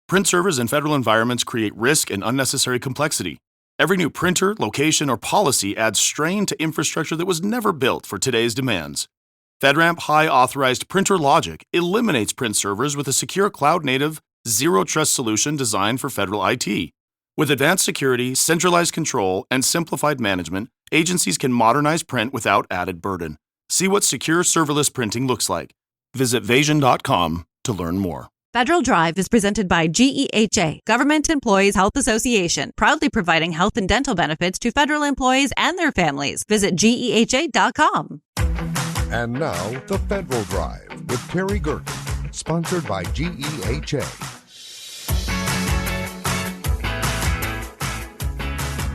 Print servers in federal environments create risk and unnecessary complexity. Every new printer, location, or policy adds strain to infrastructure that was never built for today's demands. FedRAMP High Authorized Printer Logic eliminates print servers with a secure cloud-native, zero-trust solution designed for federal IT. With advanced security, centralized control, and simplified management, agencies can modernize print without added burden. See what secure serverless printing looks like. Visit Vasion.com to learn more. Federal Drive is presented by GEHA, Government Employees Health Association, proudly providing health and dental benefits to federal employees and their families. Visit GEHA.com. And now, the Federal Drive with Terry Gerton, sponsored by GEHA.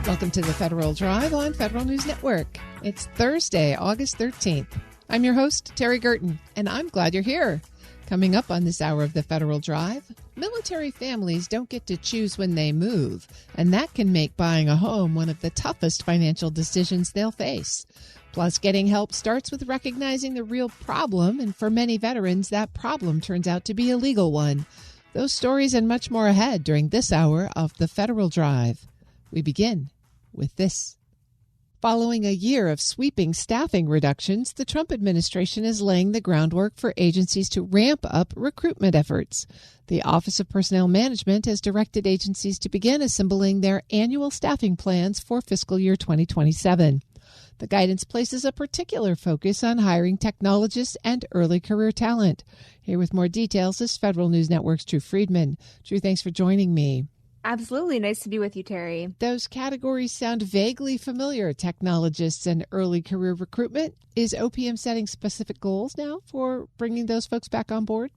Welcome to the Federal Drive on Federal News Network. It's Thursday, August 13th. I'm your host, Terry Gerton, and I'm glad you're here. Coming up on this hour of the Federal Drive, military families don't get to choose when they move, and that can make buying a home one of the toughest financial decisions they'll face. Plus, getting help starts with recognizing the real problem, and for many veterans, that problem turns out to be a legal one. Those stories and much more ahead during this hour of the Federal Drive. We begin with this. Following a year of sweeping staffing reductions, the Trump administration is laying the groundwork for agencies to ramp up recruitment efforts. The Office of Personnel Management has directed agencies to begin assembling their annual staffing plans for fiscal year 2027. The guidance places a particular focus on hiring technologists and early career talent. Here with more details is Federal News Network's Drew Friedman. Drew, thanks for joining me. Absolutely. Nice to be with you, Terry. Those categories sound vaguely familiar, technologists and early career recruitment. Is OPM setting specific goals now for bringing those folks back on board?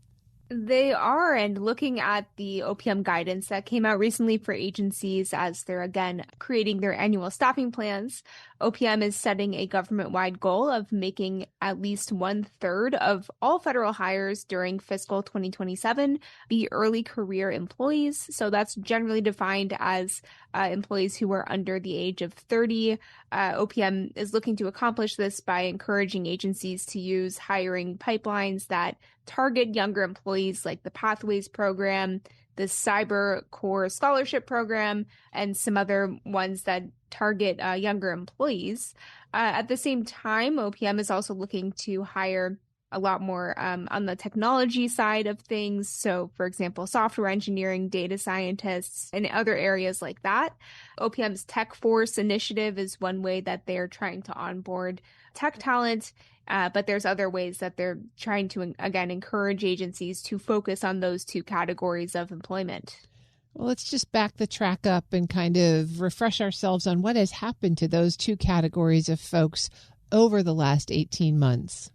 They are, and looking at the OPM guidance that came out recently for agencies as they're, again, creating their annual staffing plans, OPM is setting a government-wide goal of making at least 1/3 of all federal hires during fiscal 2027 be early career employees. So that's generally defined as employees who are under the age of 30. OPM is looking to accomplish this by encouraging agencies to use hiring pipelines that target younger employees, like the Pathways program, the Cyber Core Scholarship program, and some other ones that target younger employees. At the same time, OPM is also looking to hire a lot more on the technology side of things. So, for example, software engineering, data scientists, and other areas like that. OPM's Tech Force initiative is one way that they're trying to onboard tech talent. But there's other ways that they're trying to, again, encourage agencies to focus on those two categories of employment. Well, let's just back the track up and kind of refresh ourselves on what has happened to those two categories of folks over the last 18 months.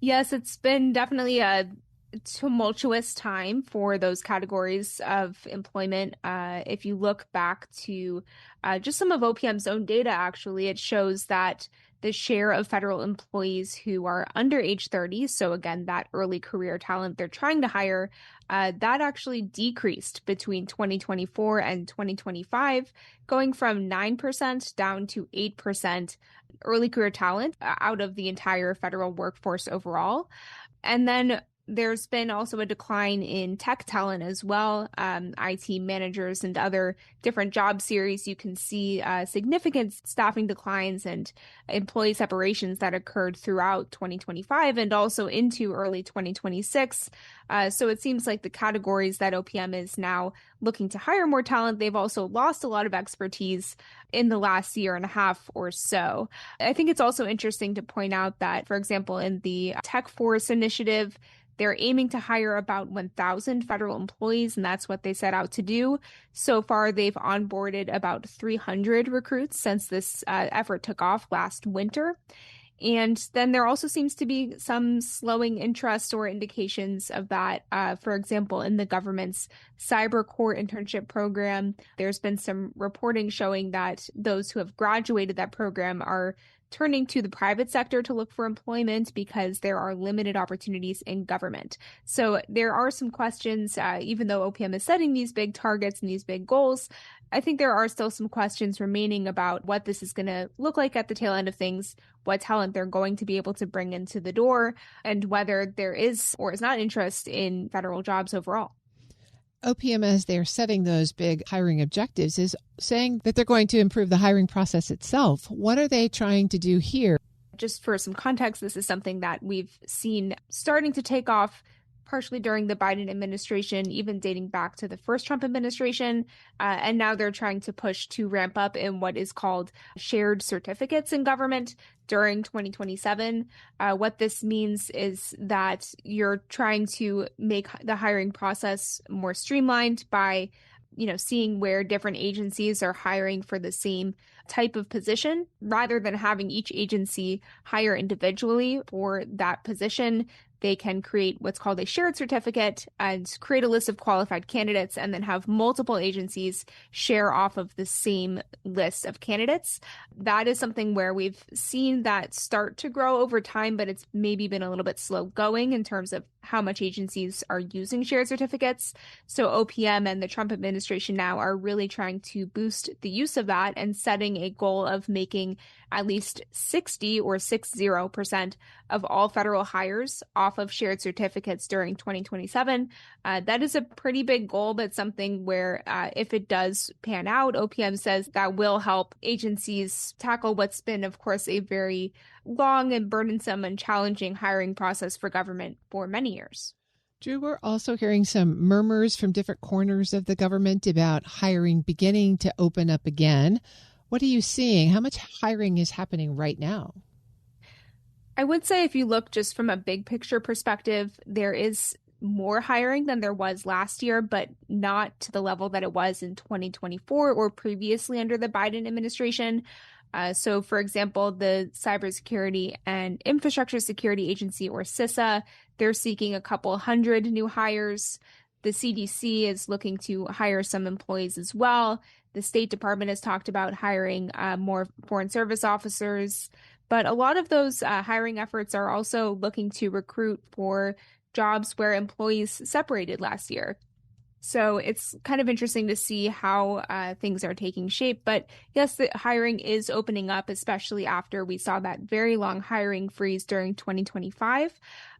Yes, it's been definitely a tumultuous time for those categories of employment. If you look back to just some of OPM's own data, actually, it shows that the share of federal employees who are under age 30, so again, that early career talent they're trying to hire, that actually decreased between 2024 and 2025, going from 9% down to 8% early career talent out of the entire federal workforce overall. And then there's been also a decline in tech talent as well. IT managers and other different job series, you can see significant staffing declines and employee separations that occurred throughout 2025 and also into early 2026. So it seems like the categories that OPM is now looking to hire more talent, they've also lost a lot of expertise in the last year and a half or so. I think it's also interesting to point out that, for example, in the Tech Force initiative, they're aiming to hire about 1,000 federal employees, and that's what they set out to do. So far, they've onboarded about 300 recruits since this effort took off last winter. And then there also seems to be some slowing interest or indications of that. For example, in the government's Cyber Core internship program, there's been some reporting showing that those who have graduated that program are turning to the private sector to look for employment because there are limited opportunities in government. So there are some questions, even though OPM is setting these big targets and these big goals, I think there are still some questions remaining about what this is going to look like at the tail end of things, what talent they're going to be able to bring into the door, and whether there is or is not interest in federal jobs overall. OPM, as they're setting those big hiring objectives, is saying that they're going to improve the hiring process itself. What are they trying to do here? Just for some context, this is something that we've seen starting to take off partially during the Biden administration, even dating back to the first Trump administration. And now they're trying to push to ramp up in what is called shared certificates in government during 2027. What this means is that you're trying to make the hiring process more streamlined by, seeing where different agencies are hiring for the same type of position, rather than having each agency hire individually for that position. They can create what's called a shared certificate and create a list of qualified candidates, and then have multiple agencies share off of the same list of candidates. That is something where we've seen that start to grow over time, but it's maybe been a little bit slow going in terms of how much agencies are using shared certificates. So OPM and the Trump administration now are really trying to boost the use of that and setting a goal of making at least 60% of all federal hires off of shared certificates during 2027. That is a pretty big goal, but something where if it does pan out, OPM says that will help agencies tackle what's been, of course, a very long and burdensome and challenging hiring process for government for many years. Drew, we're also hearing some murmurs from different corners of the government about hiring beginning to open up again. What are you seeing? How much hiring is happening right now? I would say if you look just from a big picture perspective, there is more hiring than there was last year, but not to the level that it was in 2024 or previously under the Biden administration. So, for example, the Cybersecurity and Infrastructure Security Agency, or CISA, they're seeking a couple hundred new hires. The CDC is looking to hire some employees as well. The State Department has talked about hiring more Foreign Service officers. But a lot of those hiring efforts are also looking to recruit for jobs where employees separated last year. So it's kind of interesting to see how things are taking shape. But yes, the hiring is opening up, especially after we saw that very long hiring freeze during 2025.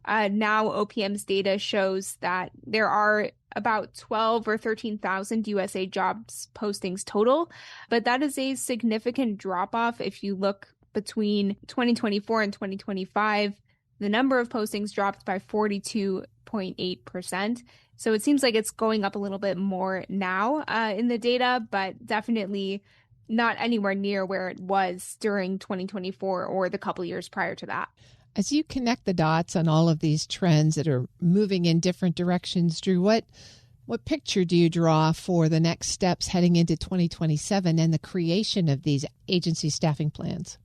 Now OPM's data shows that there are about 12 or 13,000 USA jobs postings total. But that is a significant drop off if you look between 2024 and 2025. The number of postings dropped by 42.8%. So it seems like it's going up a little bit more now in the data, but definitely not anywhere near where it was during 2024 or the couple years prior to that. As you connect the dots on all of these trends that are moving in different directions, Drew, what picture do you draw for the next steps heading into 2027 and the creation of these agency staffing plans?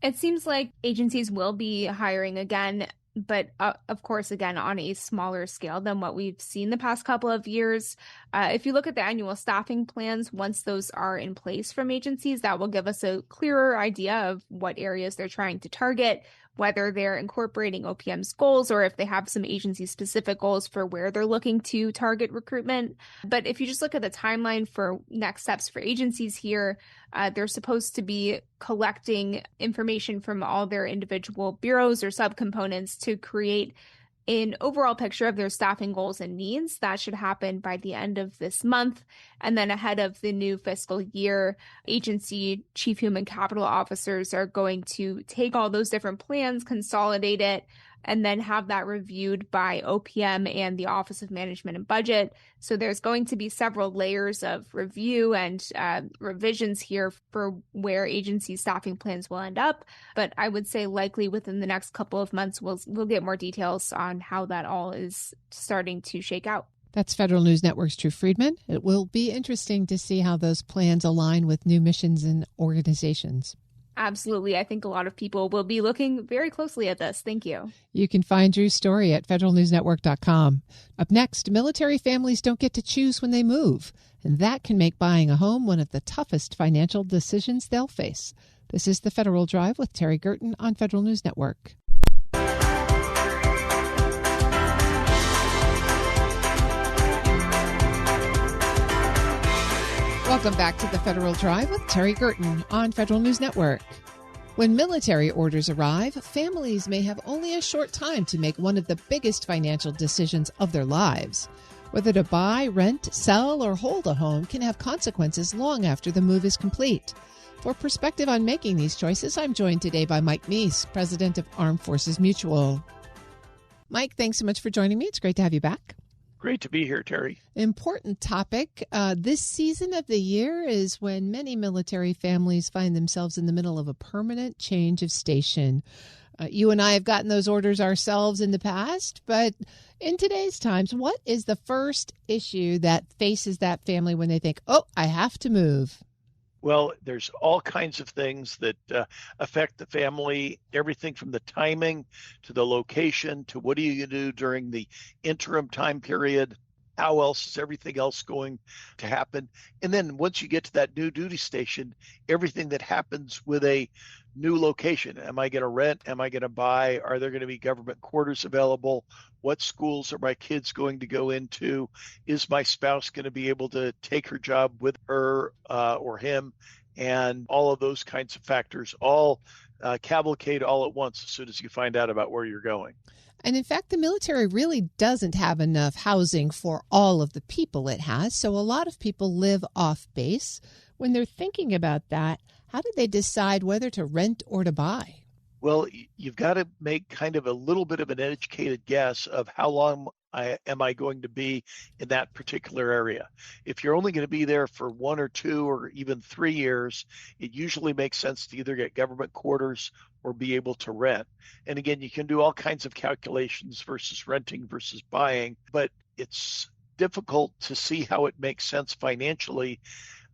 It seems like agencies will be hiring again, but of course, again, on a smaller scale than what we've seen the past couple of years. If you look at the annual staffing plans, once those are in place from agencies, that will give us a clearer idea of what areas they're trying to target, whether they're incorporating OPM's goals or if they have some agency-specific goals for where they're looking to target recruitment. But if you just look at the timeline for next steps for agencies here, they're supposed to be collecting information from all their individual bureaus or subcomponents to create an overall picture of their staffing goals and needs. That should happen by the end of this month. And then ahead of the new fiscal year, agency chief human capital officers are going to take all those different plans, consolidate it, and then have that reviewed by OPM and the Office of Management and Budget. So there's going to be several layers of review and revisions here for where agency staffing plans will end up. But I would say likely within the next couple of months, we'll get more details on how that all is starting to shake out. That's Federal News Network's Drew Friedman. It will be interesting to see how those plans align with new missions and organizations. Absolutely. I think a lot of people will be looking very closely at this. Thank you. You can find Drew's story at federalnewsnetwork.com. Up next, military families don't get to choose when they move, and that can make buying a home one of the toughest financial decisions they'll face. This is the Federal Drive with Terry Gerton on Federal News Network. Welcome back to the Federal Drive with Terry Gerton on Federal News Network. When military orders arrive, families may have only a short time to make one of the biggest financial decisions of their lives. Whether to buy, rent, sell, or hold a home can have consequences long after the move is complete. For perspective on making these choices, I'm joined today by Mike Meese, president of Armed Forces Mutual. Mike, thanks so much for joining me. It's great to have you back. Great to be here, Terry. Important topic. This season of the year is when many military families find themselves in the middle of a permanent change of station. You and I have gotten those orders ourselves in the past, but in today's times, what is the first issue that faces that family when they think, oh, I have to move? Well, there's all kinds of things that affect the family, everything from the timing to the location to what are you going to do during the interim time period. How else is everything else going to happen? And then once you get to that new duty station, everything that happens with a new location. Am I going to rent? Am I going to buy? Are there going to be government quarters available? What schools are my kids going to go into? Is my spouse going to be able to take her job with her or him? And all of those kinds of factors all cavalcade all at once as soon as you find out about where you're going. And in fact, the military really doesn't have enough housing for all of the people it has. So a lot of people live off base. When they're thinking about that, how do they decide whether to rent or to buy? Well, you've got to make kind of a little bit of an educated guess of how long am I going to be in that particular area. If you're only going to be there for 1 or 2 or even 3 years, it usually makes sense to either get government quarters or be able to rent. And again, you can do all kinds of calculations versus renting versus buying, but it's difficult to see how it makes sense financially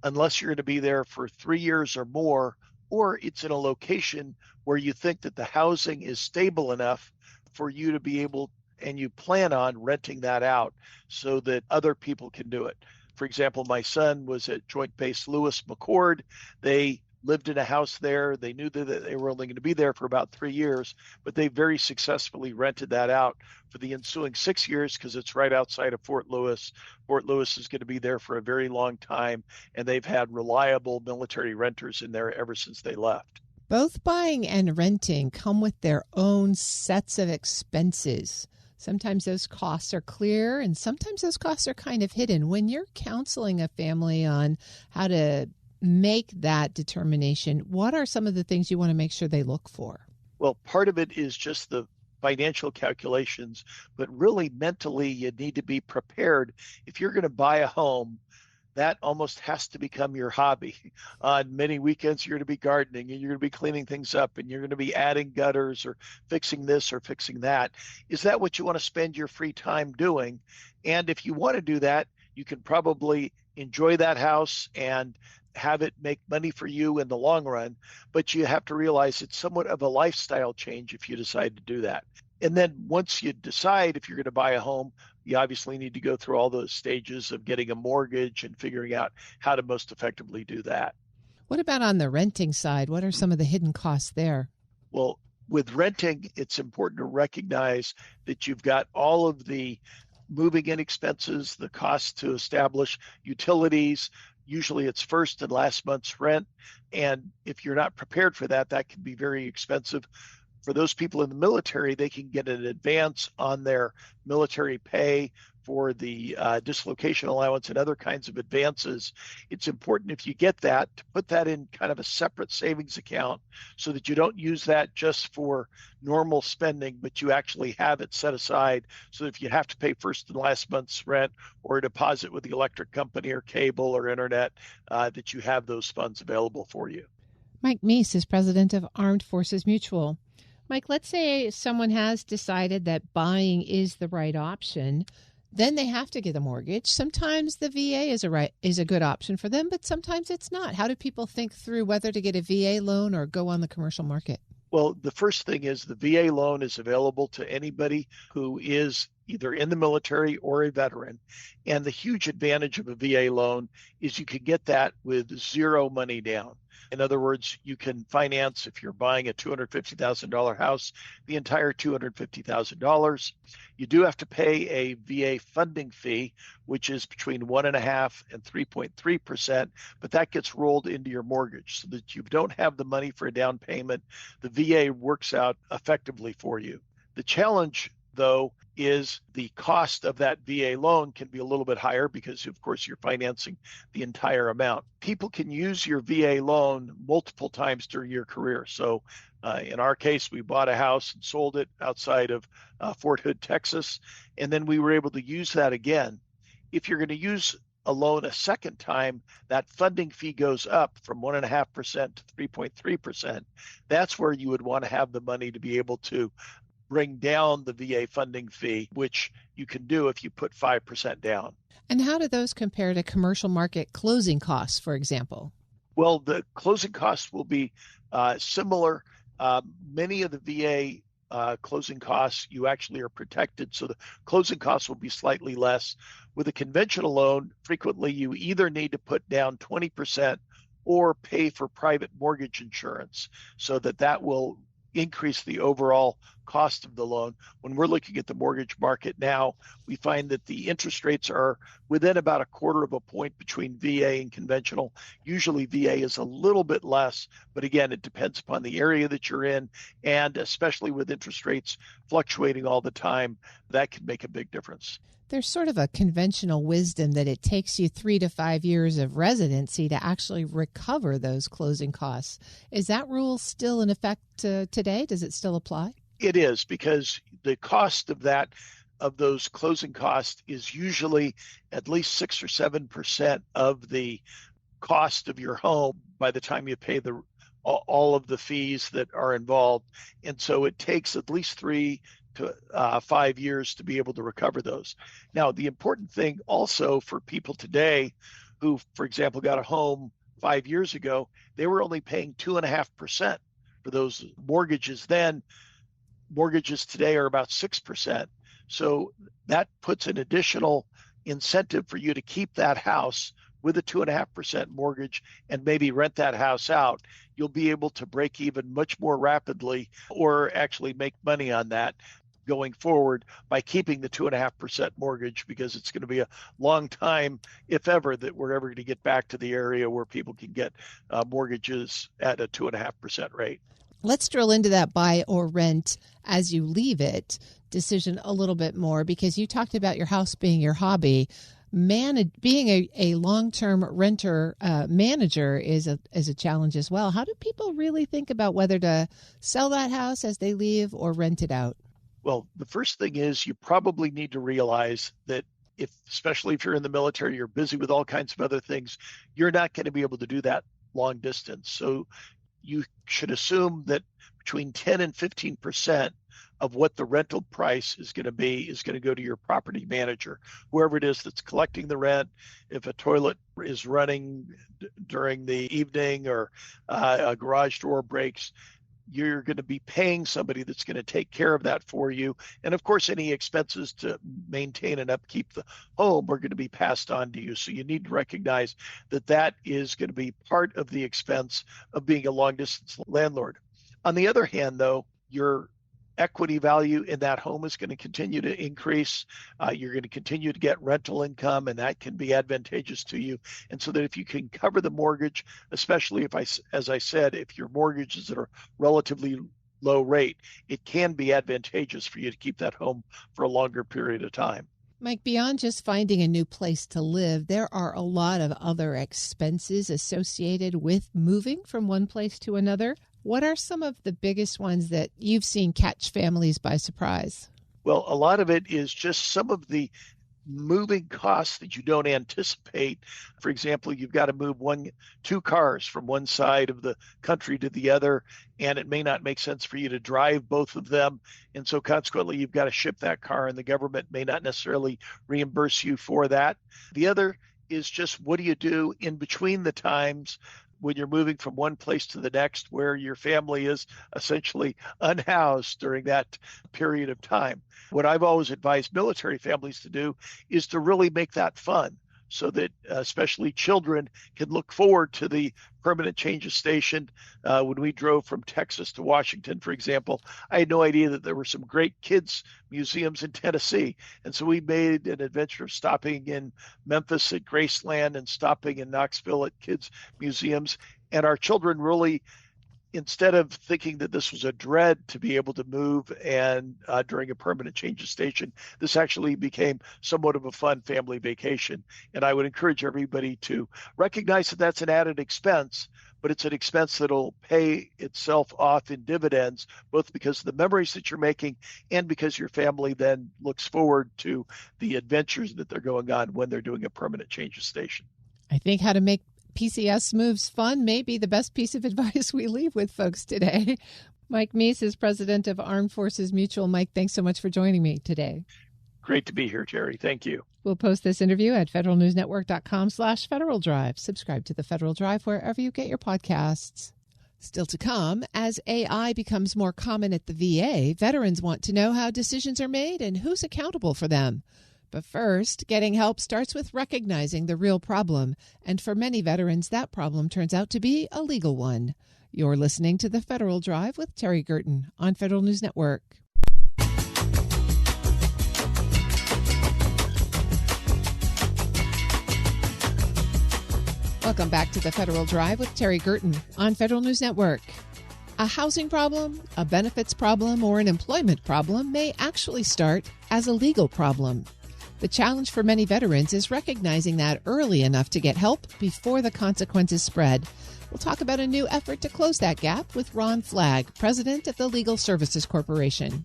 unless you're going to be there for 3 years or more, or it's in a location where you think that the housing is stable enough for you to be able, and you plan on renting that out so that other people can do it. For example, my son was at Joint Base Lewis McChord. They lived in a house there. They knew that they were only going to be there for about 3 years, but they very successfully rented that out for the ensuing 6 years because it's right outside of Fort Lewis. Fort Lewis is going to be there for a very long time, and they've had reliable military renters in there ever since they left. Both buying and renting come with their own sets of expenses. Sometimes those costs are clear, and sometimes those costs are kind of hidden. When you're counseling a family on how to make that determination, what are some of the things you want to make sure they look for? Well, part of it is just the financial calculations, but really mentally you need to be prepared. If you're going to buy a home, that almost has to become your hobby. On many weekends, you're going to be gardening and you're going to be cleaning things up and you're going to be adding gutters or fixing this or fixing that. Is that what you want to spend your free time doing? And if you want to do that, you can probably enjoy that house and have it make money for you in the long run, but you have to realize it's somewhat of a lifestyle change if you decide to do that. And then once you decide if you're going to buy a home, you obviously need to go through all those stages of getting a mortgage and figuring out how to most effectively do that. What about on the renting side? What are some of the hidden costs there? Well, with renting, it's important to recognize that you've got all of the moving in expenses, the cost to establish utilities. Usually it's first and last month's rent. And if you're not prepared for that, that can be very expensive. For those people in the military, they can get an advance on their military pay for the dislocation allowance and other kinds of advances. It's important if you get that to put that in kind of a separate savings account so that you don't use that just for normal spending, but you actually have it set aside so that if you have to pay first and last month's rent or a deposit with the electric company or cable or internet, that you have those funds available for you. Mike Meese is president of Armed Forces Mutual. Mike, let's say someone has decided that buying is the right option. Then they have to get a mortgage. Sometimes the VA is a good option for them, but sometimes it's not. How do people think through whether to get a VA loan or go on the commercial market? Well, the first thing is the VA loan is available to anybody who is either in the military or a veteran. And the huge advantage of a VA loan is you can get that with zero money down. In other words, you can finance, if you're buying a $250,000 house, the entire $250,000. You do have to pay a VA funding fee, which is between 1.5% and 3.3%, but that gets rolled into your mortgage so that you don't have the money for a down payment. The VA works out effectively for you. The challenge though, is the cost of that VA loan can be a little bit higher because, of course, you're financing the entire amount. People can use your VA loan multiple times during your career. So in our case, we bought a house and sold it outside of Fort Hood, Texas, and then we were able to use that again. If you're going to use a loan a second time, that funding fee goes up from 1.5% to 3.3%. That's where you would want to have the money to be able to bring down the VA funding fee, which you can do if you put 5% down. And how do those compare to commercial market closing costs, for example? Well, the closing costs will be similar. Many of the VA closing costs, you actually are protected, so the closing costs will be slightly less. With a conventional loan, frequently you either need to put down 20% or pay for private mortgage insurance, so that will increase the overall cost of the loan. When we're looking at the mortgage market now, we find that the interest rates are within about a quarter of a point between VA and conventional. Usually VA is a little bit less, but again, it depends upon the area that you're in, and especially with interest rates fluctuating all the time, that can make a big difference. There's sort of a conventional wisdom that it takes you 3 to 5 years of residency to actually recover those closing costs. Is that rule still in effect today? Does it still apply? It is, because the cost of those closing costs is usually at least 6 or 7% of the cost of your home by the time you pay all of the fees that are involved. And so it takes at least 3 to 5 years to be able to recover those. Now, the important thing also for people today who, for example, got a home 5 years ago, they were only paying 2.5% for those mortgages then. Mortgages today are about 6%. So that puts an additional incentive for you to keep that house with a 2.5% mortgage and maybe rent that house out. You'll be able to break even much more rapidly, or actually make money on that going forward by keeping the 2.5% mortgage, because it's going to be a long time, if ever, that we're ever going to get back to the area where people can get mortgages at a 2.5% rate. Let's drill into that buy or rent as you leave it decision a little bit more, because you talked about your house being your hobby. Being a long-term renter manager is a challenge as well. How do people really think about whether to sell that house as they leave or rent it out? Well, the first thing is you probably need to realize that especially if you're in the military, you're busy with all kinds of other things, you're not going to be able to do that long distance. So you should assume that between 10 and 15% of what the rental price is going to go to your property manager, whoever it is that's collecting the rent. If a toilet is running during the evening, or a garage door breaks, you're going to be paying somebody that's going to take care of that for you. And of course, any expenses to maintain and upkeep the home are going to be passed on to you. So you need to recognize that is going to be part of the expense of being a long distance landlord. On the other hand, though, your equity value in that home is going to continue to increase. You're going to continue to get rental income, and that can be advantageous to you. And so that if you can cover the mortgage, especially as I said, if your mortgage is at a relatively low rate, it can be advantageous for you to keep that home for a longer period of time. Mike, beyond just finding a new place to live, there are a lot of other expenses associated with moving from one place to another. What are some of the biggest ones that you've seen catch families by surprise? Well, a lot of it is just some of the moving costs that you don't anticipate. For example, you've got to move two cars from one side of the country to the other, and it may not make sense for you to drive both of them. And so consequently, you've got to ship that car, and the government may not necessarily reimburse you for that. The other is just, what do you do in between the times when you're moving from one place to the next, where your family is essentially unhoused during that period of time? What I've always advised military families to do is to really make that fun, so that especially children can look forward to the permanent change of station. When we drove from Texas to Washington, for example, I had no idea that there were some great kids museums in Tennessee. And so we made an adventure of stopping in Memphis at Graceland and stopping in Knoxville at kids museums. And our children really instead of thinking that this was a dread to be able to move and during a permanent change of station, this actually became somewhat of a fun family vacation. And I would encourage everybody to recognize that that's an added expense, but it's an expense that'll pay itself off in dividends, both because of the memories that you're making and because your family then looks forward to the adventures that they're going on when they're doing a permanent change of station. I think how to make PCS moves fun may be the best piece of advice we leave with folks today. Mike Meese is president of Armed Forces Mutual. Mike, thanks so much for joining me today. Great to be here, Jerry. Thank you. We'll post this interview at federalnewsnetwork.com/Federal Drive. Subscribe to the Federal Drive wherever you get your podcasts. Still to come, as AI becomes more common at the VA, veterans want to know how decisions are made and who's accountable for them. But first, getting help starts with recognizing the real problem. And for many veterans, that problem turns out to be a legal one. You're listening to the Federal Drive with Terry Gerton on Federal News Network. Welcome back to the Federal Drive with Terry Gerton on Federal News Network. A housing problem, a benefits problem, or an employment problem may actually start as a legal problem. The challenge for many veterans is recognizing that early enough to get help before the consequences spread. We'll talk about a new effort to close that gap with Ron Flagg, president of the Legal Services Corporation.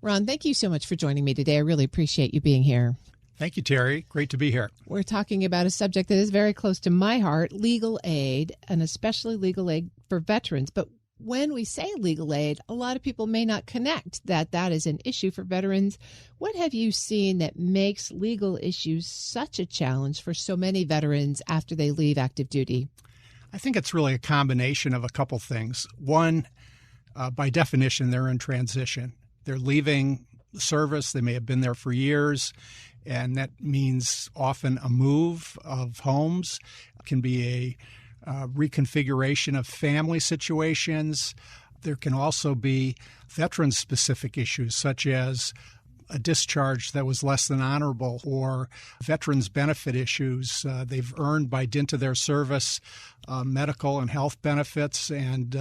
Ron, thank you so much for joining me today. I really appreciate you being here. Thank you, Terry. Great to be here. We're talking about a subject that is very close to my heart, legal aid, and especially legal aid for veterans. But when we say legal aid, a lot of people may not connect that is an issue for veterans. What have you seen that makes legal issues such a challenge for so many veterans after they leave active duty? I think it's really a combination of a couple things. One, by definition, they're in transition. They're leaving the service. They may have been there for years, and that means often a move of homes. It can be a reconfiguration of family situations. There can also be veteran-specific issues, such as a discharge that was less than honorable, or veterans' benefit issues. They've earned by dint of their service medical and health benefits, and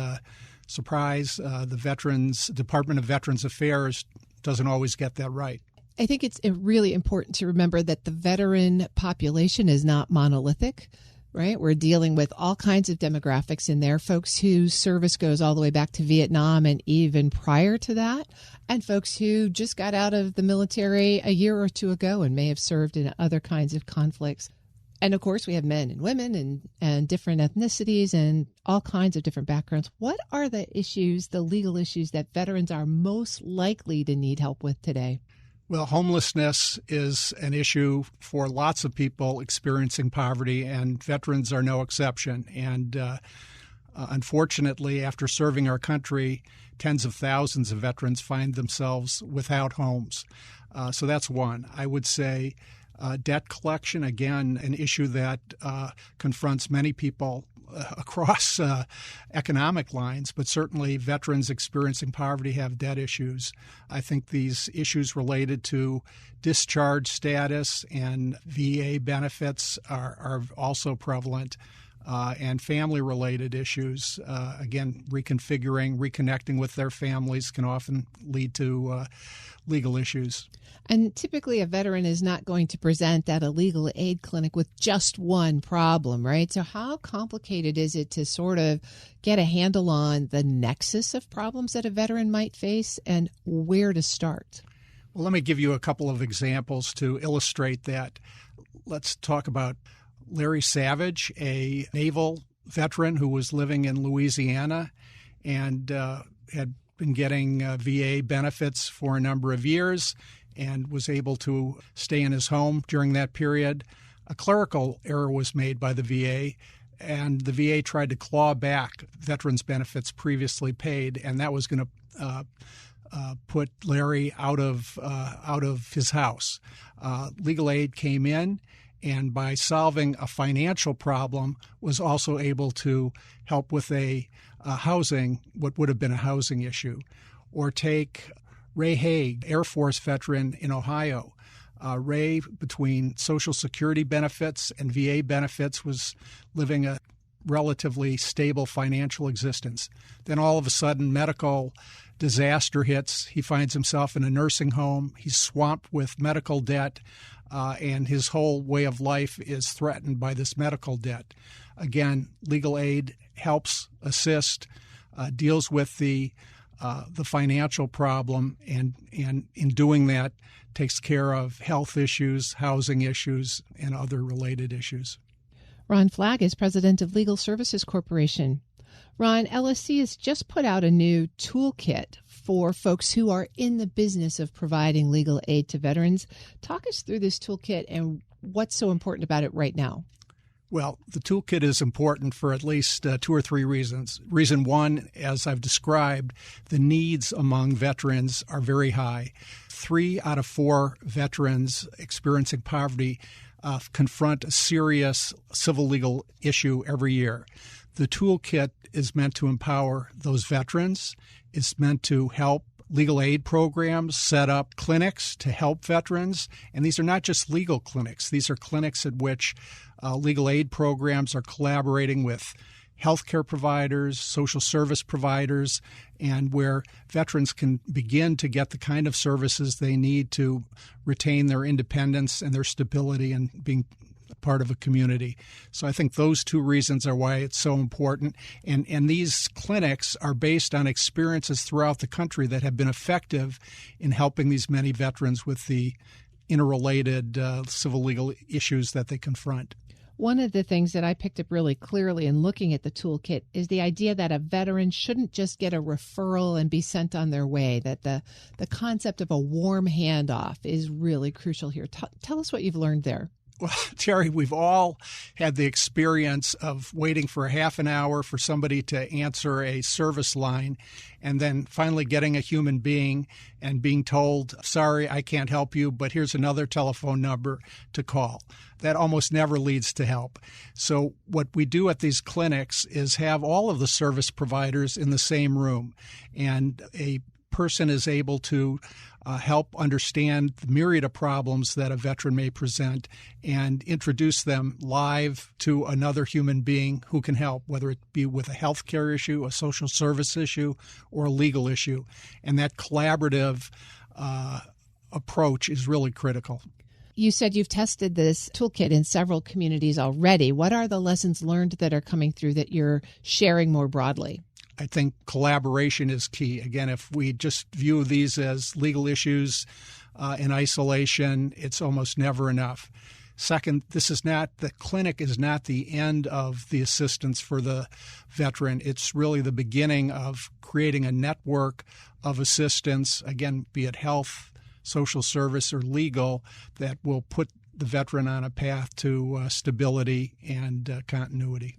surprise, the Department of Veterans Affairs doesn't always get that right. I think it's really important to remember that the veteran population is not monolithic. Right? We're dealing with all kinds of demographics in there, folks whose service goes all the way back to Vietnam and even prior to that, and folks who just got out of the military a year or two ago and may have served in other kinds of conflicts. And of course, we have men and women and different ethnicities and all kinds of different backgrounds. What are the issues, the legal issues that veterans are most likely to need help with today? Well, homelessness is an issue for lots of people experiencing poverty, and veterans are no exception. And unfortunately, after serving our country, tens of thousands of veterans find themselves without homes. So that's one. I would say debt collection, again, an issue that confronts many people across economic lines, but certainly veterans experiencing poverty have debt issues. I think these issues related to discharge status and VA benefits are also prevalent, and family-related issues. Again, reconnecting with their families can often lead to legal issues. And typically a veteran is not going to present at a legal aid clinic with just one problem, right? So how complicated is it to sort of get a handle on the nexus of problems that a veteran might face and where to start? Well, let me give you a couple of examples to illustrate that. Let's talk about Larry Savage, a naval veteran who was living in Louisiana and had been getting VA benefits for a number of years and was able to stay in his home during that period. A clerical error was made by the VA, and the VA tried to claw back veterans' benefits previously paid, and that was going to put Larry out of his house. Legal aid came in, and by solving a financial problem, was also able to help with what would have been a housing issue. Or take Ray Haig, Air Force veteran in Ohio. Ray, between Social Security benefits and VA benefits, was living a relatively stable financial existence. Then all of a sudden, medical disaster hits. He finds himself in a nursing home. He's swamped with medical debt, and his whole way of life is threatened by this medical debt. Again, legal aid helps, assists, deals with the financial problem, and in doing that, takes care of health issues, housing issues, and other related issues. Ron Flagg is president of Legal Services Corporation. Ron, LSC has just put out a new toolkit for folks who are in the business of providing legal aid to veterans. Talk us through this toolkit and what's so important about it right now. Well, the toolkit is important for at least 2 or 3 reasons. Reason one, as I've described, the needs among veterans are very high. 3 out of 4 veterans experiencing poverty confront a serious civil legal issue every year. The toolkit is meant to empower those veterans. It's meant to help legal aid programs set up clinics to help veterans. And these are not just legal clinics. These are clinics at which legal aid programs are collaborating with healthcare providers, social service providers, and where veterans can begin to get the kind of services they need to retain their independence and their stability and being part of a community. So I think those 2 reasons are why it's so important. And these clinics are based on experiences throughout the country that have been effective in helping these many veterans with the interrelated civil legal issues that they confront. One of the things that I picked up really clearly in looking at the toolkit is the idea that a veteran shouldn't just get a referral and be sent on their way, that the concept of a warm handoff is really crucial here. Tell us what you've learned there. Well, Terry, we've all had the experience of waiting for a half an hour for somebody to answer a service line and then finally getting a human being and being told, sorry, I can't help you, but here's another telephone number to call. That almost never leads to help. So what we do at these clinics is have all of the service providers in the same room, and a person is able to help understand the myriad of problems that a veteran may present and introduce them live to another human being who can help, whether it be with a healthcare issue, a social service issue, or a legal issue. And that collaborative approach is really critical. You said you've tested this toolkit in several communities already. What are the lessons learned that are coming through that you're sharing more broadly? I think collaboration is key. Again, if we just view these as legal issues in isolation, it's almost never enough. Second, the clinic is not the end of the assistance for the veteran. It's really the beginning of creating a network of assistance, again, be it health, social service, or legal, that will put the veteran on a path to stability and continuity.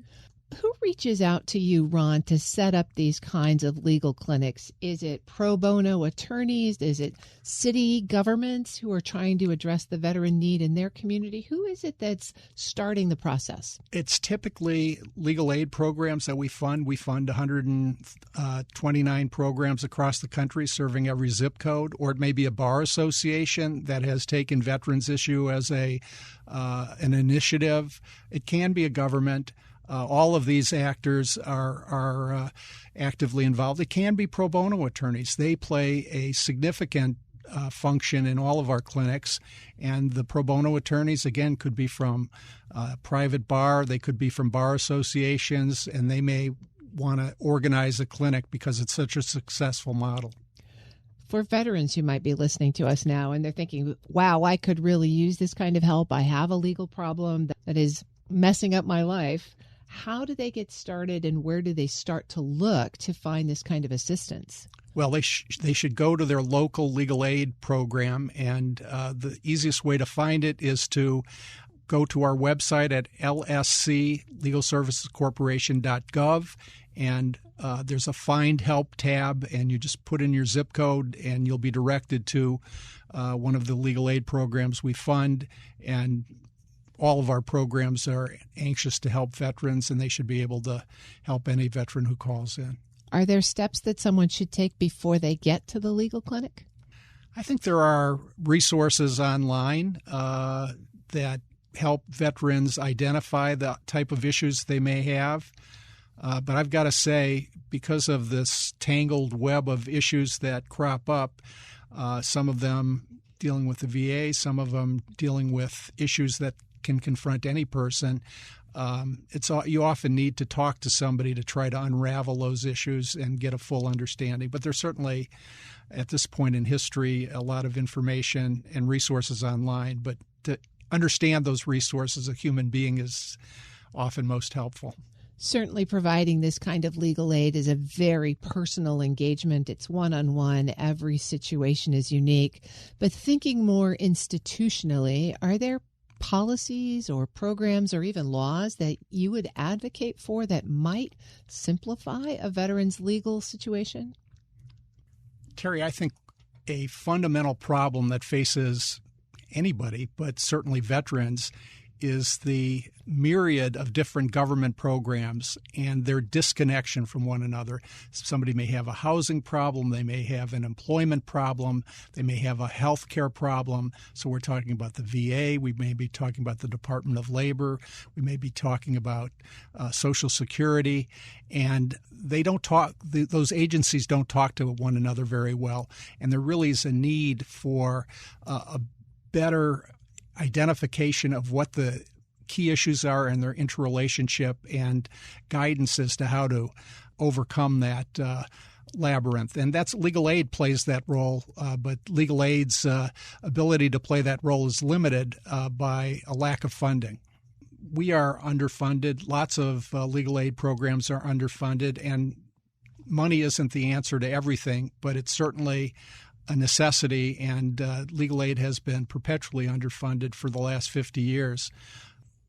Who reaches out to you, Ron, to set up these kinds of legal clinics? Is it pro bono attorneys? Is it city governments who are trying to address the veteran need in their community? Who is it that's starting the process? It's typically legal aid programs that we fund. We fund 129 programs across the country serving every zip code, or it may be a bar association that has taken veterans issue as an initiative. It can be a government. All of these actors are actively involved. It can be pro bono attorneys. They play a significant function in all of our clinics. And the pro bono attorneys, again, could be from private bar. They could be from bar associations, and they may want to organize a clinic because it's such a successful model. For veterans who might be listening to us now and they're thinking, wow, I could really use this kind of help. I have a legal problem that is messing up my life. How do they get started, and where do they start to look to find this kind of assistance? Well, they should go to their local legal aid program, and the easiest way to find it is to go to our website at lsclegalservicescorporation.gov, and there's a Find Help tab, and you just put in your zip code, and you'll be directed to one of the legal aid programs we fund. And all of our programs are anxious to help veterans, and they should be able to help any veteran who calls in. Are there steps that someone should take before they get to the legal clinic? I think there are resources online that help veterans identify the type of issues they may have. But I've got to say, because of this tangled web of issues that crop up, some of them dealing with the VA, some of them dealing with issues that can confront any person, you often need to talk to somebody to try to unravel those issues and get a full understanding. But there's certainly, at this point in history, a lot of information and resources online. But to understand those resources, a human being is often most helpful. Certainly providing this kind of legal aid is a very personal engagement. It's one-on-one. Every situation is unique. But thinking more institutionally, are there policies or programs or even laws that you would advocate for that might simplify a veteran's legal situation? Terry, I think a fundamental problem that faces anybody, but certainly veterans, is the myriad of different government programs and their disconnection from one another. Somebody may have a housing problem, they may have an employment problem, they may have a health care problem. So we're talking about the VA, we may be talking about the Department of Labor, we may be talking about Social Security, and they don't talk. Those agencies don't talk to one another very well, and there really is a need for a better identification of what the key issues are and their interrelationship and guidance as to how to overcome that labyrinth. And that's legal aid plays that role, but legal aid's ability to play that role is limited by a lack of funding. We are underfunded. Lots of legal aid programs are underfunded, and money isn't the answer to everything, but it's certainly a necessity, and legal aid has been perpetually underfunded for the last 50 years.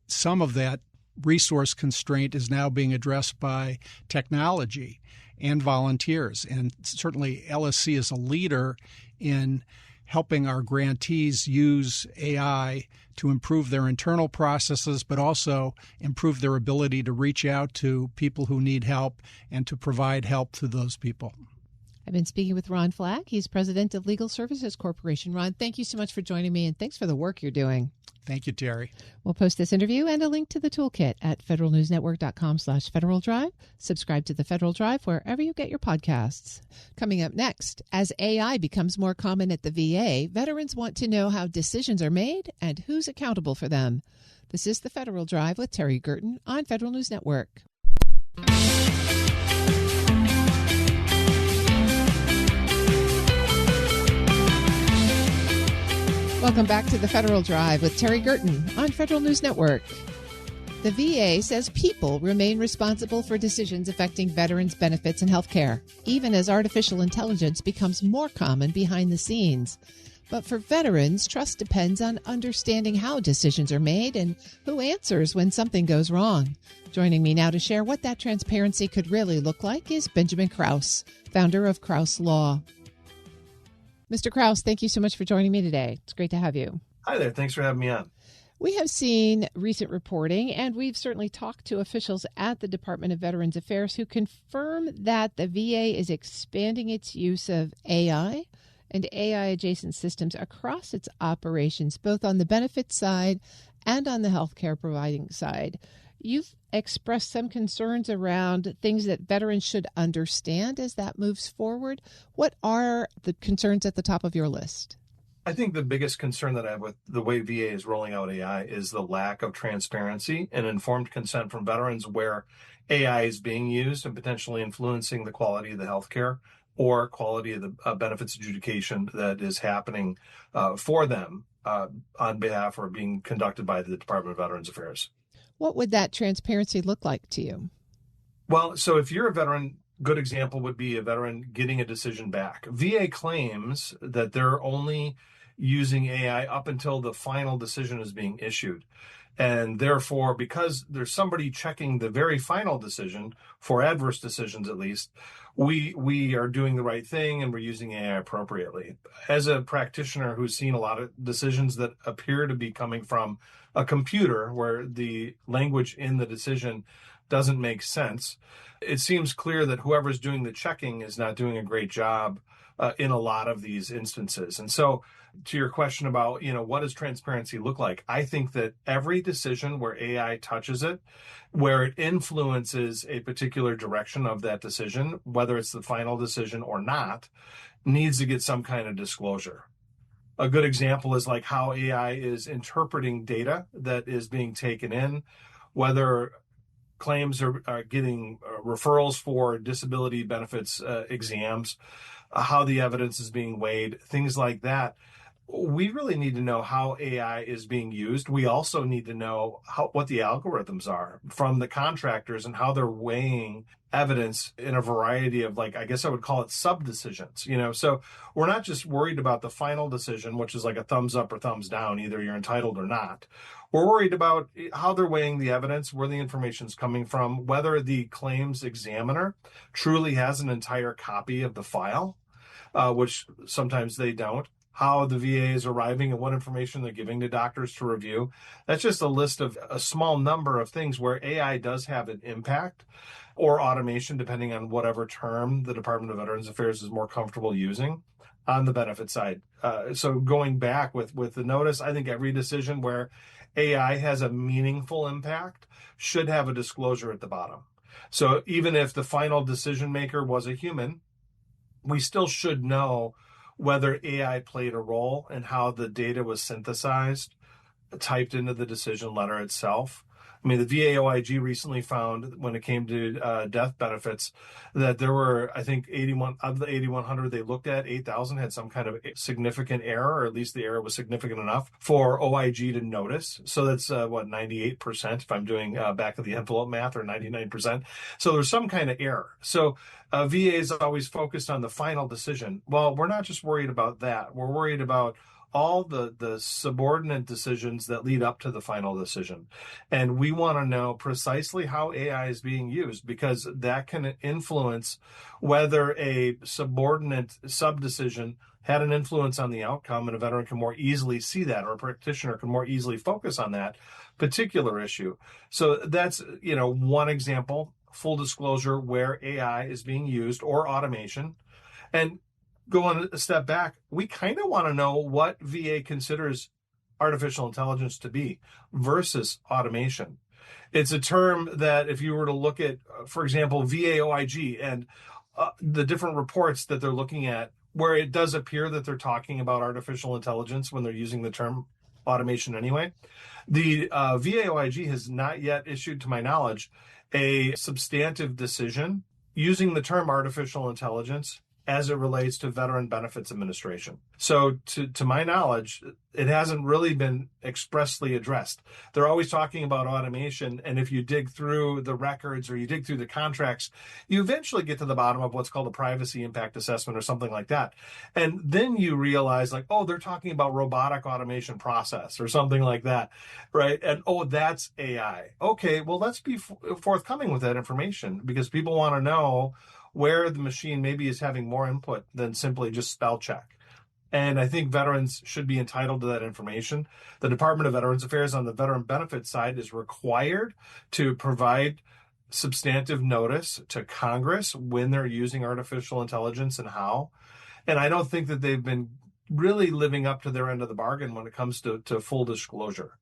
Some of that resource constraint is now being addressed by technology and volunteers, and certainly LSC is a leader in helping our grantees use AI to improve their internal processes, but also improve their ability to reach out to people who need help and to provide help to those people. I've been speaking with Ron Flack. He's president of Legal Services Corporation. Ron, thank you so much for joining me, and thanks for the work you're doing. Thank you, Terry. We'll post this interview and a link to the toolkit at federalnewsnetwork.com/Federal Drive. Subscribe to the Federal Drive wherever you get your podcasts. Coming up next, as AI becomes more common at the VA, veterans want to know how decisions are made and who's accountable for them. This is the Federal Drive with Terry Gerton on Federal News Network. Welcome back to the Federal Drive with Terry Gerton on Federal News Network. The VA says people remain responsible for decisions affecting veterans' benefits and health care, even as artificial intelligence becomes more common behind the scenes. But for veterans, trust depends on understanding how decisions are made and who answers when something goes wrong. Joining me now to share what that transparency could really look like is Benjamin Krause, founder of Krause Law. Mr. Krause, thank you so much for joining me today. It's great to have you. Hi there. Thanks for having me on. We have seen recent reporting, and we've certainly talked to officials at the Department of Veterans Affairs who confirm that the VA is expanding its use of AI and AI-adjacent systems across its operations, both on the benefits side and on the healthcare providing side. You've expressed some concerns around things that veterans should understand as that moves forward. What are the concerns at the top of your list? I think the biggest concern that I have with the way VA is rolling out AI is the lack of transparency and informed consent from veterans where AI is being used and potentially influencing the quality of the healthcare or quality of the benefits adjudication that is happening for them on behalf or being conducted by the Department of Veterans Affairs. What would that transparency look like to you? Well, so if you're a veteran, good example would be a veteran getting a decision back. VA claims that they're only using AI up until the final decision is being issued. And therefore, because there's somebody checking the very final decision, for adverse decisions at least, we are doing the right thing and we're using AI appropriately. As a practitioner who's seen a lot of decisions that appear to be coming from a computer where the language in the decision doesn't make sense. It seems clear that whoever's doing the checking is not doing a great job in a lot of these instances. And so to your question about, what does transparency look like? I think that every decision where AI touches it, where it influences a particular direction of that decision, whether it's the final decision or not, needs to get some kind of disclosure. A good example is like how AI is interpreting data that is being taken in, whether claims are getting referrals for disability benefits exams, how the evidence is being weighed, things like that. We really need to know how AI is being used. We also need to know what the algorithms are from the contractors and how they're weighing evidence in a variety of, I guess I would call it sub-decisions. So we're not just worried about the final decision, which is like a thumbs up or thumbs down, either you're entitled or not. We're worried about how they're weighing the evidence, where the information's coming from, whether the claims examiner truly has an entire copy of the file, which sometimes they don't, how the VA is arriving and what information they're giving to doctors to review. That's just a list of a small number of things where AI does have an impact, or automation, depending on whatever term the Department of Veterans Affairs is more comfortable using on the benefit side. So going back with the notice, I think every decision where AI has a meaningful impact should have a disclosure at the bottom. So even if the final decision maker was a human, we still should know whether AI played a role in how the data was synthesized, typed into the decision letter itself. I mean, the VA OIG recently found, when it came to death benefits, that there were, I think, 81 of the 8,100 they looked at, 8,000 had some kind of significant error, or at least the error was significant enough for OIG to notice. So that's 98%, if I'm doing back of the envelope math, or 99%. So there's some kind of error. So VA is always focused on the final decision. Well, we're not just worried about that. We're worried about all the subordinate decisions that lead up to the final decision. And we want to know precisely how AI is being used, because that can influence whether a subordinate sub-decision had an influence on the outcome, and a veteran can more easily see that, or a practitioner can more easily focus on that particular issue. So that's, one example, full disclosure, where AI is being used, or automation. And going a step back, we kind of want to know what VA considers artificial intelligence to be versus automation. It's a term that, if you were to look at, for example, VA OIG and the different reports that they're looking at, where it does appear that they're talking about artificial intelligence when they're using the term automation anyway, the VA OIG has not yet issued, to my knowledge, a substantive decision using the term artificial intelligence as it relates to Veteran Benefits Administration. So to my knowledge, it hasn't really been expressly addressed. They're always talking about automation, and if you dig through the records or you dig through the contracts, you eventually get to the bottom of what's called a privacy impact assessment or something like that. And then you realize, they're talking about robotic automation process or something like that, right? And, that's AI. Okay, well, let's be forthcoming with that information, because people want to know where the machine maybe is having more input than simply just spell check. And I think veterans should be entitled to that information. The Department of Veterans Affairs on the veteran benefits side is required to provide substantive notice to Congress when they're using artificial intelligence and how. And I don't think that they've been really living up to their end of the bargain when it comes to full disclosure.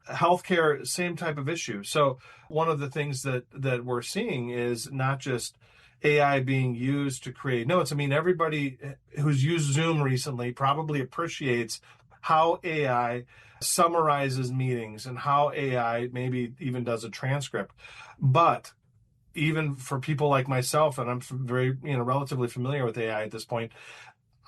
Healthcare, same type of issue. So one of the things that we're seeing is not just AI being used to create notes. I mean, everybody who's used Zoom recently probably appreciates how AI summarizes meetings and how AI maybe even does a transcript. But even for people like myself, and I'm very, relatively familiar with AI at this point,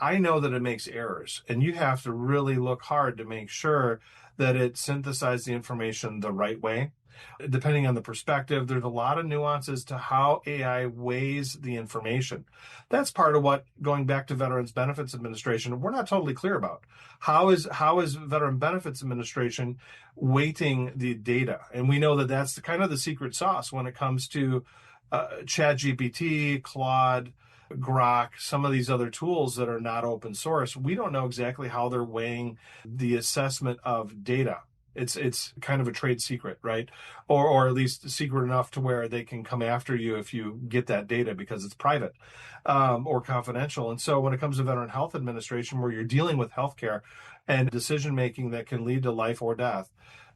I know that it makes errors, and you have to really look hard to make sure that it synthesizes the information the right way. Depending on the perspective, there's a lot of nuances to how AI weighs the information. That's part of what, going back to Veterans Benefits Administration, we're not totally clear about. How is Veteran Benefits Administration weighting the data? And we know that that's kind of the secret sauce when it comes to ChatGPT, Claude, Grok, some of these other tools that are not open source. We don't know exactly how they're weighing the assessment of data. It's kind of a trade secret, right? Or at least secret enough to where they can come after you if you get that data because it's private or confidential. And so when it comes to Veteran Health Administration, where you're dealing with healthcare and decision making that can lead to life or death,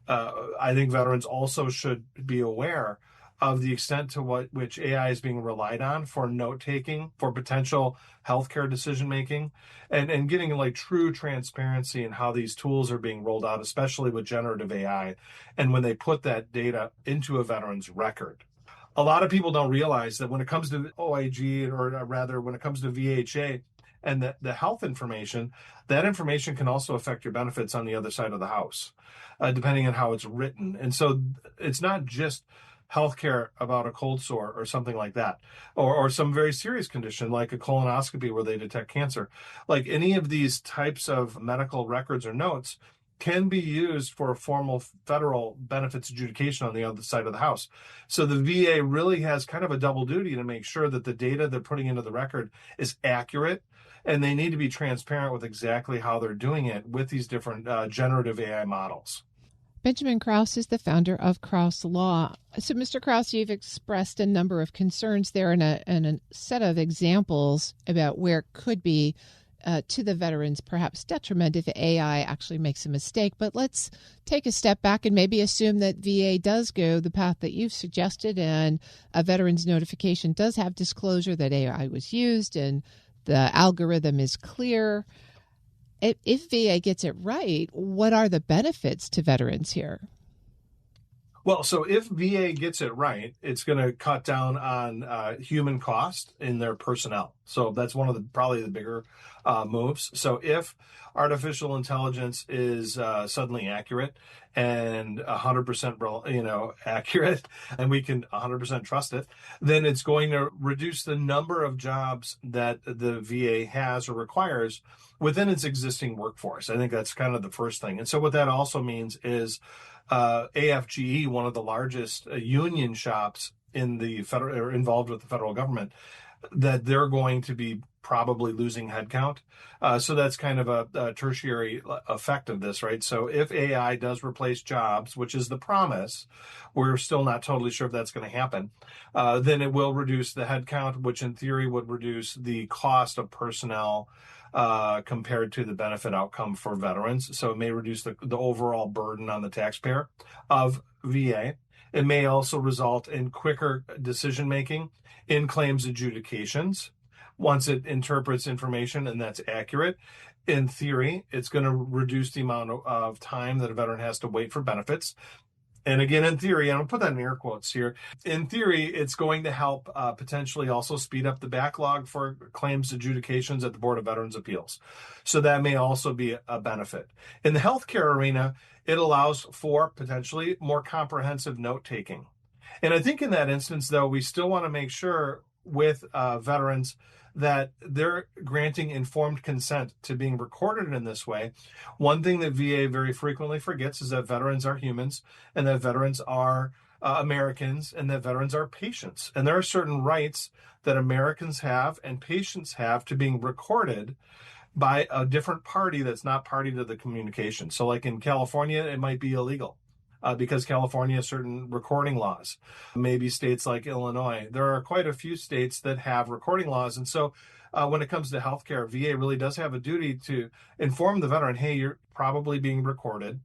I think veterans also should be aware of the extent to which AI is being relied on for note taking, for potential healthcare decision making, and getting like true transparency in how these tools are being rolled out, especially with generative AI, and when they put that data into a veteran's record. A lot of people don't realize that when it comes to OIG, or rather when it comes to VHA and the health information, that information can also affect your benefits on the other side of the house, depending on how it's written. And so it's not just healthcare about a cold sore or something like that, or some very serious condition like a colonoscopy where they detect cancer. Like any of these types of medical records or notes can be used for a formal federal benefits adjudication on the other side of the house. So the VA really has kind of a double duty to make sure that the data they're putting into the record is accurate, and they need to be transparent with exactly how they're doing it with these different generative AI models. Benjamin Krause is the founder of Krause Law. So, Mr. Krause, you've expressed a number of concerns there and a set of examples about where it could be to the veterans, perhaps detriment if AI actually makes a mistake. But let's take a step back and maybe assume that VA does go the path that you've suggested, and a veteran's notification does have disclosure that AI was used and the algorithm is clear. If VA gets it right, what are the benefits to veterans here? Well, so if VA gets it right, it's going to cut down on human cost in their personnel. So that's one of probably the bigger moves. So if artificial intelligence is suddenly accurate and 100% accurate, and we can 100% trust it, then it's going to reduce the number of jobs that the VA has or requires within its existing workforce. I think that's kind of the first thing. And so what that also means is AFGE, one of the largest union shops in the federal, or involved with the federal government, that they're going to be probably losing headcount. So that's kind of a tertiary effect of this, right? So if AI does replace jobs, which is the promise, we're still not totally sure if that's going to happen, then it will reduce the headcount, which in theory would reduce the cost of personnel compared to the benefit outcome for veterans. So it may reduce the overall burden on the taxpayer of VA. It may also result in quicker decision-making in claims adjudications once it interprets information and that's accurate. In theory, it's going to reduce the amount of time that a veteran has to wait for benefits. And again, in theory, and I'll put that in air quotes here, in theory, it's going to help potentially also speed up the backlog for claims adjudications at the Board of Veterans Appeals. So that may also be a benefit. In the healthcare arena, it allows for potentially more comprehensive note-taking. And I think in that instance, though, we still want to make sure with veterans that they're granting informed consent to being recorded in this way. One thing that VA very frequently forgets is that veterans are humans, and that veterans are Americans, and that veterans are patients. And there are certain rights that Americans have and patients have to being recorded by a different party that's not party to the communication. So like in California, it might be illegal. Because California has certain recording laws, maybe states like Illinois. There are quite a few states that have recording laws. And so when it comes to healthcare, VA really does have a duty to inform the veteran, hey, you're probably being recorded.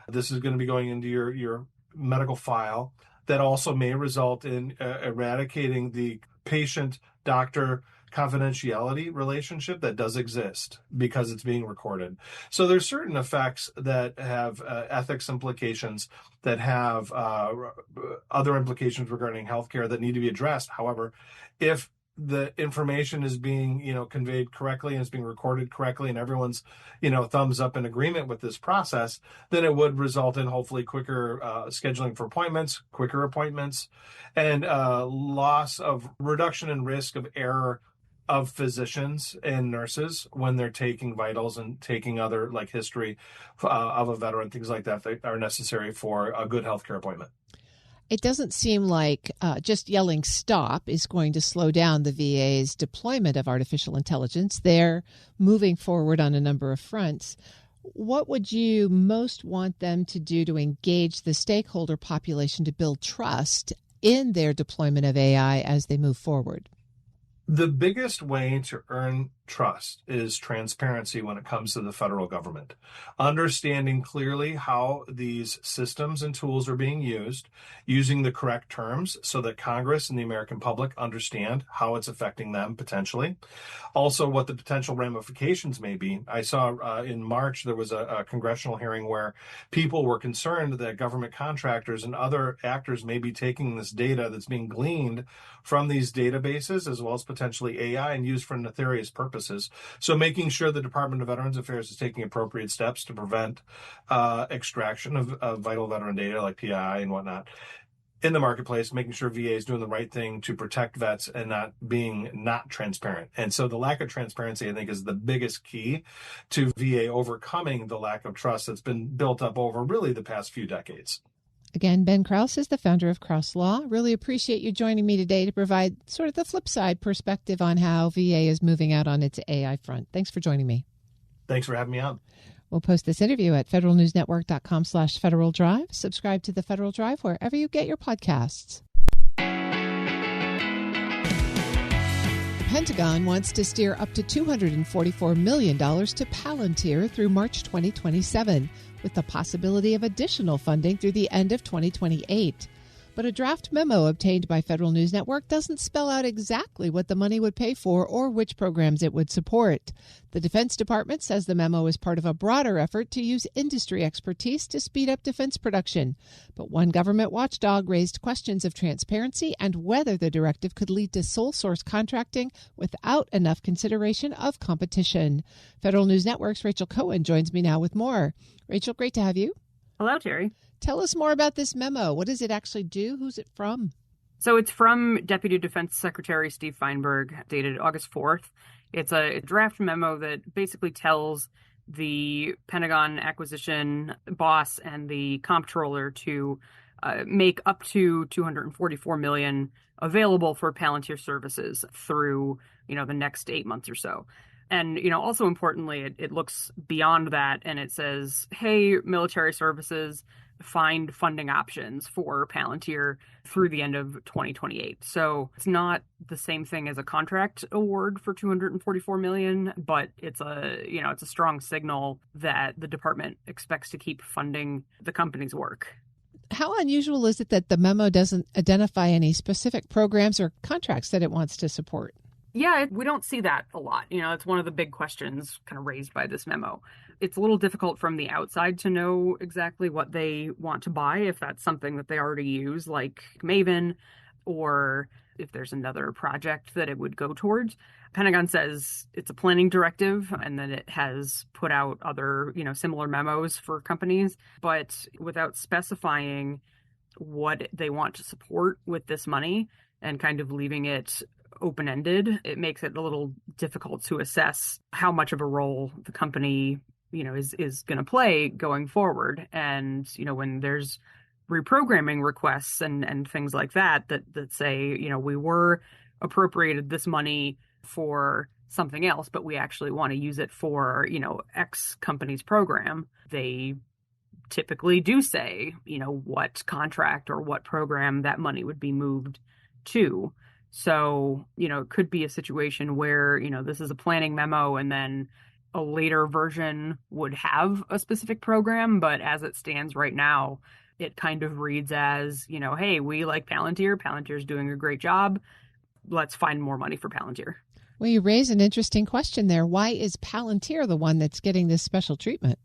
This is going to be going into your medical file. That also may result in eradicating the patient-doctor confidentiality relationship that does exist because it's being recorded. So there's certain effects that have ethics implications, that have other implications regarding healthcare that need to be addressed. However, if the information is being, conveyed correctly and is being recorded correctly and everyone's, thumbs up in agreement with this process, then it would result in hopefully quicker scheduling for appointments, quicker appointments, and reduction in risk of error of physicians and nurses when they're taking vitals and taking other like history of a veteran, things like that are necessary for a good healthcare appointment. It doesn't seem like just yelling stop is going to slow down the VA's deployment of artificial intelligence. They're moving forward on a number of fronts. What would you most want them to do to engage the stakeholder population to build trust in their deployment of AI as they move forward? The biggest way to earn trust is transparency when it comes to the federal government. Understanding clearly how these systems and tools are being used, using the correct terms so that Congress and the American public understand how it's affecting them potentially. Also, what the potential ramifications may be. I saw in March there was a congressional hearing where people were concerned that government contractors and other actors may be taking this data that's being gleaned from these databases as well as potentially AI and used for nefarious purposes. So making sure the Department of Veterans Affairs is taking appropriate steps to prevent extraction of vital veteran data like PII and whatnot in the marketplace, making sure VA is doing the right thing to protect vets and not being not transparent. And so the lack of transparency, I think, is the biggest key to VA overcoming the lack of trust that's been built up over really the past few decades. Again, Ben Krause is the founder of Krause Law. Really appreciate you joining me today to provide sort of the flip side perspective on how VA is moving out on its AI front. Thanks for joining me. Thanks for having me on. We'll post this interview at federalnewsnetwork.com/Federal Drive. Subscribe to the Federal Drive wherever you get your podcasts. The Pentagon wants to steer up to $244 million to Palantir through March 2027, with the possibility of additional funding through the end of 2028. But a draft memo obtained by Federal News Network doesn't spell out exactly what the money would pay for or which programs it would support. The Defense Department says the memo is part of a broader effort to use industry expertise to speed up defense production. But one government watchdog raised questions of transparency and whether the directive could lead to sole source contracting without enough consideration of competition. Federal News Network's Rachel Cohen joins me now with more. Rachel, great to have you. Hello, Terry. Tell us more about this memo. What does it actually do? Who's it from? So it's from Deputy Defense Secretary Steve Feinberg, dated August 4th. It's a draft memo that basically tells the Pentagon acquisition boss and the comptroller to make up to $244 million available for Palantir services through, the next 8 months or so. And, also importantly, it looks beyond that and it says, hey, military services, find funding options for Palantir through the end of 2028. So it's not the same thing as a contract award for $244 million, but it's a strong signal that the department expects to keep funding the company's work. How unusual is it that the memo doesn't identify any specific programs or contracts that it wants to support? Yeah, we don't see that a lot. It's one of the big questions kind of raised by this memo. It's a little difficult from the outside to know exactly what they want to buy, if that's something that they already use, like Maven, or if there's another project that it would go towards. Pentagon says it's a planning directive and that it has put out other, similar memos for companies, but without specifying what they want to support with this money and kind of leaving it open-ended, it makes it a little difficult to assess how much of a role the company, is going to play going forward. And, when there's reprogramming requests and things like that say, we were appropriated this money for something else, but we actually want to use it for, X company's program, they typically do say, what contract or what program that money would be moved to. So, it could be a situation where, this is a planning memo and then a later version would have a specific program. But as it stands right now, it kind of reads as, hey, we like Palantir. Palantir's doing a great job. Let's find more money for Palantir. Well, you raise an interesting question there. Why is Palantir the one that's getting this special treatment?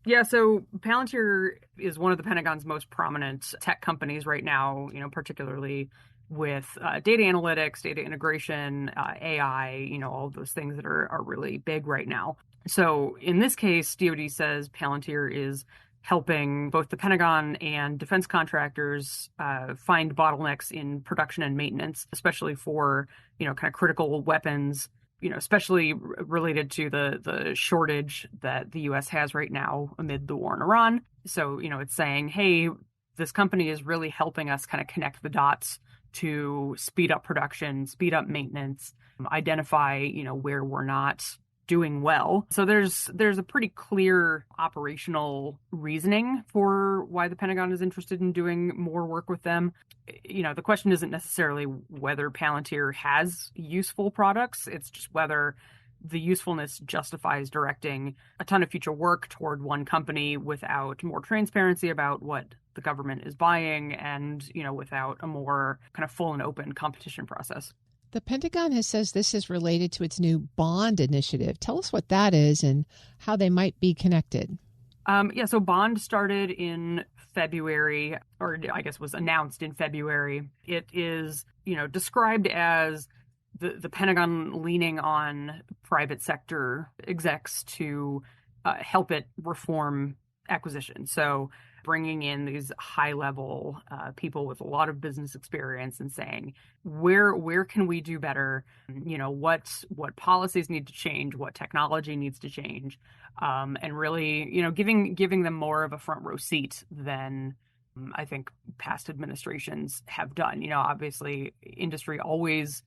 Yeah, so Palantir is one of the Pentagon's most prominent tech companies right now, particularly with data analytics, data integration, AI, all of those things that are really big right now. So in this case, DoD says Palantir is helping both the Pentagon and defense contractors find bottlenecks in production and maintenance, especially for, kind of critical weapons, especially related to the shortage that the U.S. has right now amid the war in Iran. So, it's saying, hey, this company is really helping us kind of connect the dots to speed up production, speed up maintenance, identify, where we're not doing well. So there's a pretty clear operational reasoning for why the Pentagon is interested in doing more work with them. The question isn't necessarily whether Palantir has useful products. It's just whether the usefulness justifies directing a ton of future work toward one company without more transparency about what the government is buying and, without a more kind of full and open competition process. The Pentagon says this is related to its new bond initiative. Tell us what that is and how they might be connected. So bond started in February, or I guess was announced in February. It is, described as the Pentagon leaning on private sector execs to help it reform acquisition. So bringing in these high-level people with a lot of business experience and saying, where can we do better? What policies need to change? What technology needs to change? And really, giving them more of a front row seat than I think past administrations have done. Obviously, industry always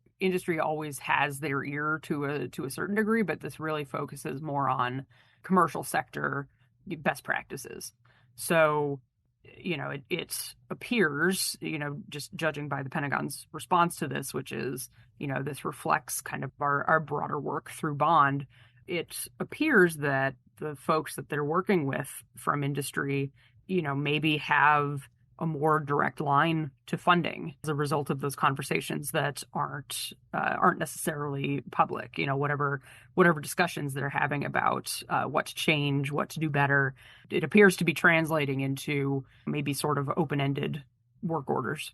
has their ear to a certain degree, but this really focuses more on commercial sector best practices. So, it appears, just judging by the Pentagon's response to this, which is, this reflects kind of our broader work through bond. It appears that the folks that they're working with from industry, maybe have a more direct line to funding as a result of those conversations that aren't necessarily public. Whatever discussions they're having about what to change, what to do better, it appears to be translating into maybe sort of open-ended work orders.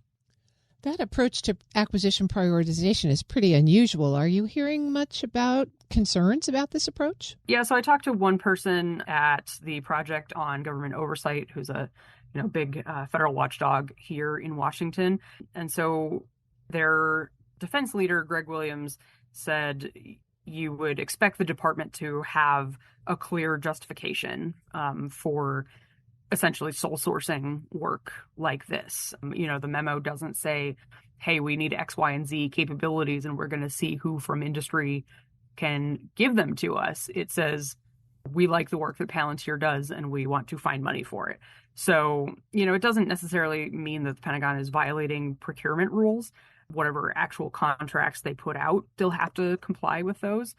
That approach to acquisition prioritization is pretty unusual. Are you hearing much about concerns about this approach? Yeah, so I talked to one person at the Project on Government Oversight, who's a big federal watchdog here in Washington. And so their defense leader, Greg Williams, said you would expect the department to have a clear justification for essentially sole sourcing work like this. The memo doesn't say, hey, we need X, Y, and Z capabilities, and we're going to see who from industry can give them to us. It says, we like the work that Palantir does, and we want to find money for it. So, it doesn't necessarily mean that the Pentagon is violating procurement rules. Whatever actual contracts they put out still have to comply with those.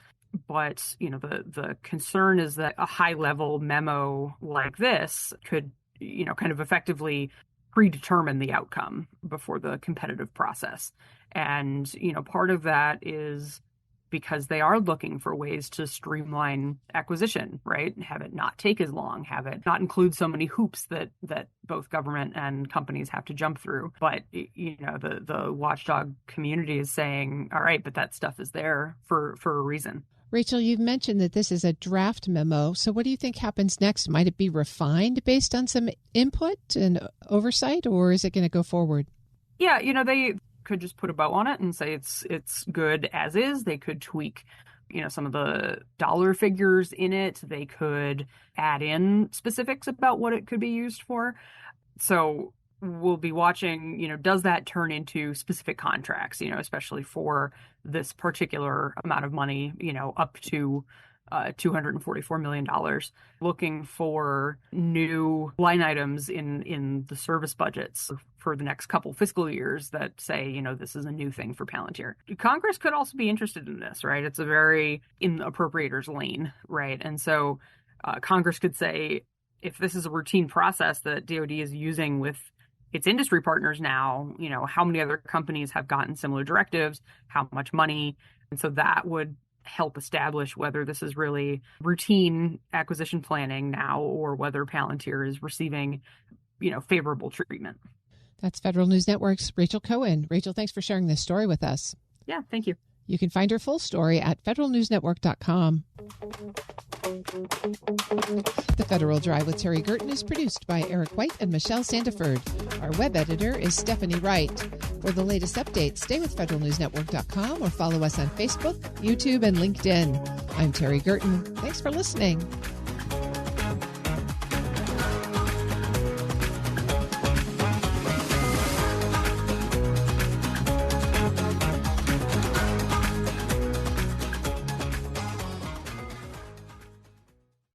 But, the concern is that a high-level memo like this could, kind of effectively predetermine the outcome before the competitive process. And, part of that is because they are looking for ways to streamline acquisition, right? And have it not take as long, have it not include so many hoops that both government and companies have to jump through. But, the watchdog community is saying, all right, but that stuff is there for a reason. Rachel, you've mentioned that this is a draft memo. So what do you think happens next? Might it be refined based on some input and oversight, or is it going to go forward? Yeah, they could just put a bow on it and say it's good as is. They could tweak, some of the dollar figures in it. They could add in specifics about what it could be used for. So we'll be watching, does that turn into specific contracts, especially for this particular amount of money, up to $244 million, looking for new line items in the service budgets for the next couple fiscal years that say, this is a new thing for Palantir. Congress could also be interested in this, right? It's a very in the appropriators lane, right? And so Congress could say, if this is a routine process that DoD is using with its industry partners now, how many other companies have gotten similar directives, how much money, and so that would help establish whether this is really routine acquisition planning now or whether Palantir is receiving, favorable treatment. That's Federal News Network's Rachel Cohen. Rachel, thanks for sharing this story with us. Yeah, thank you. You can find her full story at federalnewsnetwork.com. The Federal Drive with Terry Gerton is produced by Eric White and Michelle Sandiford. Our web editor is Stephanie Wright. For the latest updates, stay with federalnewsnetwork.com or follow us on Facebook, YouTube, and LinkedIn. I'm Terry Gerton. Thanks for listening.